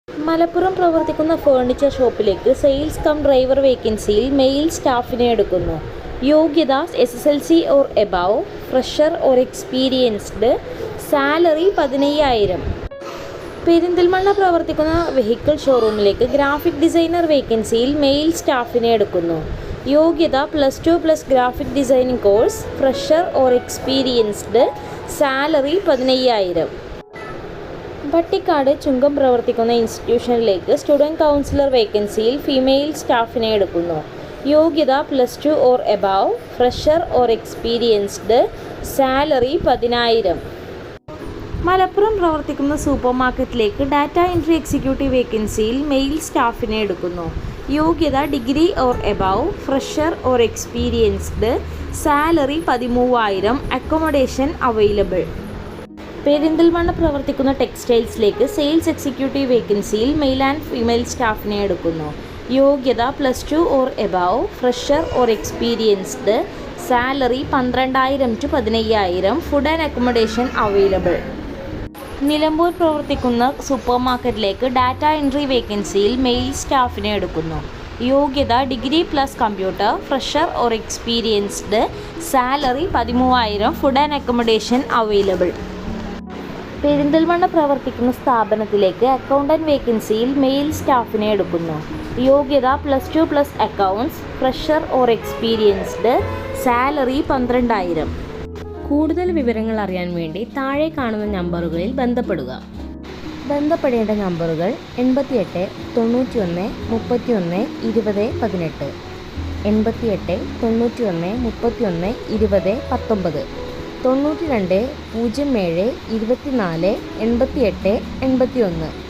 മലപ്പുറം പ്രവർത്തിക്കുന്ന ഫേർണിച്ചർ ഷോപ്പിലേക്ക് sales cum driver വേക്കൻസിയിൽ മെയിൽ സ്റ്റാഫിനെ എടുക്കുന്നു. യോഗ്യത SSLC or above, fresher or experienced, salary 15,000. Perinthalmanna പ്രവർത്തിക്കുന്ന വെഹിക്കിൾ ഷോറൂമിലേക്ക് ഗ്രാഫിക് ഡിസൈനർ വേക്കൻസിയിൽ മെയിൽ സ്റ്റാഫിനെ എടുക്കുന്നു. യോഗ്യത +2+ graphic designing course, fresher or experienced, salary 15,000. Pattikkad Chungam പ്രവർത്തിക്കുന്ന ഇൻസ്റ്റിറ്റ്യൂഷനിലേക്ക് സ്റ്റുഡൻറ് കൗൺസിലർ വേക്കൻസിയിൽ ഫീമെയിൽ സ്റ്റാഫിനെ എടുക്കുന്നു. യോഗ്യത +2 or above, fresher or experienced, salary 10,000. Malappuram പ്രവർത്തിക്കുന്ന സൂപ്പർ മാർക്കറ്റിലേക്ക് ഡാറ്റ എൻട്രി എക്സിക്യൂട്ടീവ് വേക്കൻസിയിൽ മെയിൽ സ്റ്റാഫിനെ എടുക്കുന്നു. യോഗ്യത degree or above, fresher or experienced, salary 13,000. Accommodation available. Perinthalmanna പ്രവർത്തിക്കുന്ന ടെക്സ്റ്റൈൽസിലേക്ക് സെയിൽസ് എക്സിക്യൂട്ടീവ് വേക്കൻസിയിൽ മെയിൽ ആൻഡ് ഫീമെയിൽ സ്റ്റാഫിനെ എടുക്കുന്നു. യോഗ്യത +2 or above, fresher or experienced, salary 12,000 to 15,000. Food and accommodation available. Nilambur പ്രവർത്തിക്കുന്ന സൂപ്പർ മാർക്കറ്റിലേക്ക് ഡാറ്റ എൻട്രി വേക്കൻസിയിൽ മെയിൽ സ്റ്റാഫിനെ എടുക്കുന്നു. യോഗ്യത degree + computer, fresher or experienced, salary 13,000. Food and accommodation available. Perinthalmanna പ്രവർത്തിക്കുന്ന സ്ഥാപനത്തിലേക്ക് അക്കൗണ്ടൻറ്റ് വേക്കൻസിയിൽ മെയിൽ സ്റ്റാഫിനെ എടുക്കുന്നു. യോഗ്യത +2+ accounts, fresher or experienced, salary 12,000. കൂടുതൽ വിവരങ്ങൾ അറിയാൻ വേണ്ടി താഴെ കാണുന്ന നമ്പറുകളിൽ ബന്ധപ്പെടുക. ബന്ധപ്പെടേണ്ട നമ്പറുകൾ 88 91 31 20 18, 88 91 31 20 19, 92 07 24 88 81.